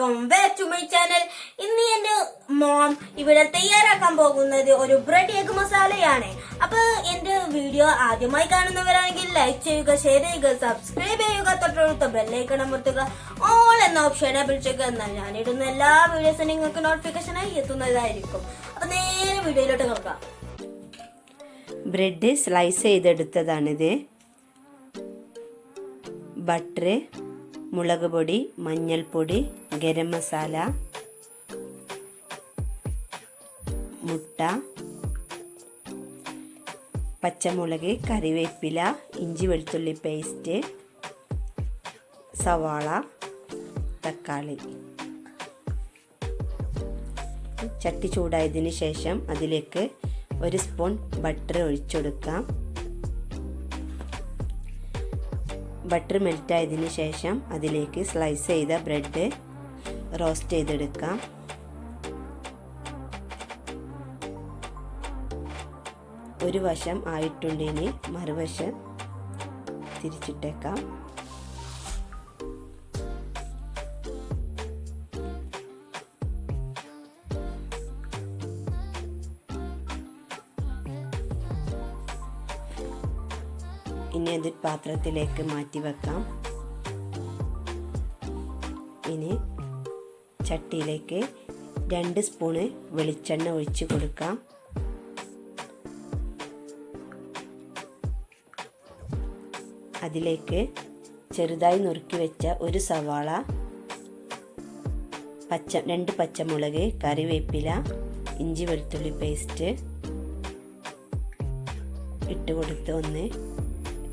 Welcome back to my channel. ഇന്ന് എന്റെ mom ഇവിടെ തയ്യാറാക്കാൻ പോകുന്നത് ഒരു ബ്രെഡ് എഗ് മസാലയാണ്. അപ്പൊ എന്റെ വീഡിയോ ആദ്യമായി കാണുന്നവരാണെങ്കിൽ ലൈക്ക് ചെയ്യുക, ഷെയർ ചെയ്യുക, സബ്സ്ക്രൈബ് ചെയ്യുക, തൊട്ടടുത്ത ബെല്ലൈക്കൺ അമർത്തുക, ഓൾ എന്ന ഓപ്ഷൻ എനേബിൾ ചെയ്യുക. എന്നാൽ ഞാനിടുന്ന എല്ലാ വീഡിയോസും നിങ്ങൾക്ക് നോട്ടിഫിക്കേഷനായി എത്തുന്നതായിരിക്കും. അപ്പൊ നേരെ വീഡിയോയിലോട്ട് നോക്കാം. Bread slice ചെയ്തെടുത്തതാണിത്. ബട്ടർ, മുളക് പൊടി, മഞ്ഞൾപ്പൊടി, ഗരം മസാല, മുട്ട, പച്ചമുളക്, കറിവേപ്പില, ഇഞ്ചി വെളുത്തുള്ളി പേസ്റ്റ്, സവാള, തക്കാളി. ചട്ടി ചൂടായതിന് ശേഷം അതിലേക്ക് 1 സ്പൂൺ ബട്ടർ ഒഴിച്ചെടുക്കാം. ബട്ടർ മെൽറ്റായതിന് ശേഷം അതിലേക്ക് സ്ലൈസ് ചെയ്ത ബ്രെഡ് റോസ്റ്റ് ചെയ്തെടുക്കാം. ഒരു വശം ആയിട്ടുണ്ടെങ്കിൽ മറുവശം തിരിച്ചിട്ടേക്കാം. ഇനി അത് പാത്രത്തിലേക്ക് മാറ്റി വെക്കാം. ഇനി ചട്ടിയിലേക്ക് 2 സ്പൂണ് വെളിച്ചെണ്ണ ഒഴിച്ച് കൊടുക്കാം. അതിലേക്ക് ചെറുതായി നുറുക്കി വെച്ച 1 സവാള, 2 പച്ചമുളക്, കറിവേപ്പില, ഇഞ്ചി വെളുത്തുള്ളി പേസ്റ്റ് ഇട്ട് കൊടുത്ത് ഒന്ന്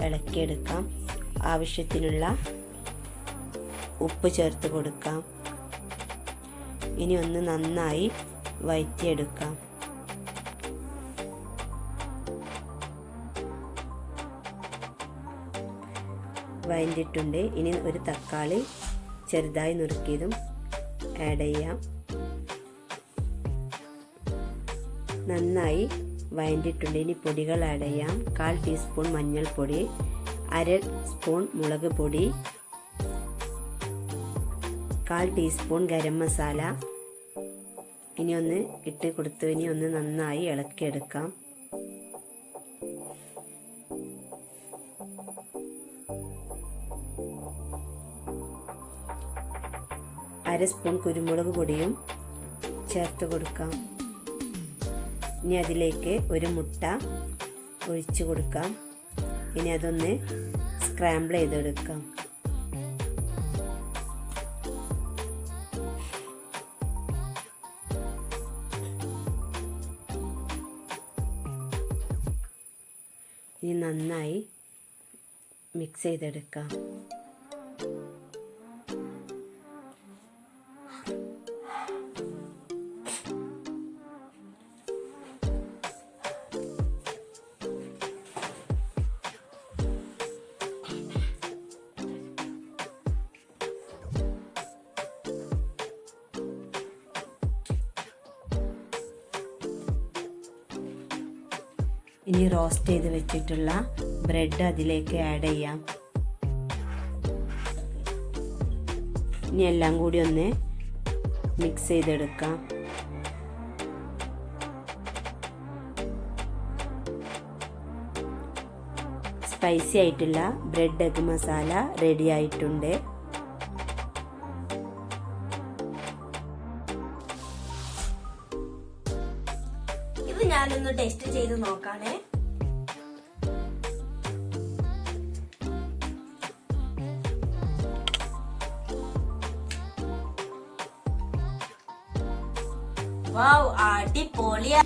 ഇളക്കിയെടുക്കാം. ആവശ്യത്തിനുള്ള ഉപ്പ് ചേർത്ത് കൊടുക്കാം. ഇനി ഒന്ന് നന്നായി വഴറ്റിയെടുക്കാം. വഴറ്റിയിട്ടുണ്ട്. ഇനി ഒരു തക്കാളി ചെറുതായി നുറുക്കിയതും ആഡ് ചെയ്യാം. നന്നായി വഴറ്റിയിട്ടുണ്ട്. ഇനി പൊടികൾ ആഡ് ചെയ്യാം. 1/4 ടീസ്പൂൺ മഞ്ഞൾപ്പൊടി, 1/2 സ്പൂൺ മുളക് പൊടി, 1/4 ടീസ്പൂൺ ഗരം മസാല. ഇനി ഒന്ന് ഇട്ട് കൊടുത്തു. ഇനി ഒന്ന് നന്നായി ഇളക്കിയെടുക്കാം. അര സ്പൂൺ കുരുമുളക് പൊടിയും ചേർത്ത് കൊടുക്കാം. ഇനി അതിലേക്ക് 1 മുട്ട ഒഴിച്ചു കൊടുക്കാം. ഇനി അതൊന്ന് സ്ക്രാമ്പിൾ ചെയ്തെടുക്കാം. ഇനി നന്നായി മിക്സ് ചെയ്തെടുക്കാം. ഇനി റോസ്റ്റ് ചെയ്ത് വെച്ചിട്ടുള്ള ബ്രെഡ് അതിലേക്ക് ആഡ് ചെയ്യാം. ഇനി എല്ലാം കൂടി ഒന്ന് മിക്സ് ചെയ്തെടുക്കാം. സ്പൈസി ആയിട്ടുള്ള ബ്രെഡ് എഗ് മസാല റെഡി ആയിട്ടുണ്ട്. ഇത് ഞാനൊന്ന് ടേസ്റ്റ് ചെയ്ത് നോക്കാണേ. വൗ, അടിപൊളിയാ.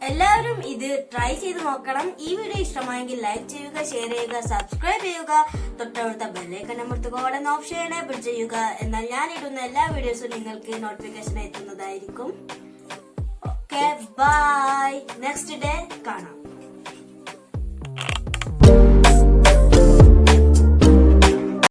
എല്ലാവരും ഇത് ട്രൈ ചെയ്ത് നോക്കണം. ഈ വീഡിയോ ഇഷ്ടമായെങ്കിൽ ലൈക്ക് ചെയ്യുക, ഷെയർ ചെയ്യുക, സബ്സ്ക്രൈബ് ചെയ്യുക, തൊട്ടടുത്ത ബെല്ലൈക്കൺ അമർത്തുക, ഓൾ ഓപ്ഷൻ എനേബിൾ ചെയ്യുക. എന്നാൽ ഞാൻ ഇടുന്ന എല്ലാ വീഡിയോസും നിങ്ങൾക്ക് നോട്ടിഫിക്കേഷൻ എത്തുന്നതായിരിക്കും. Okay, bye. നെക്സ്റ്റ് ഡേ കാണാം.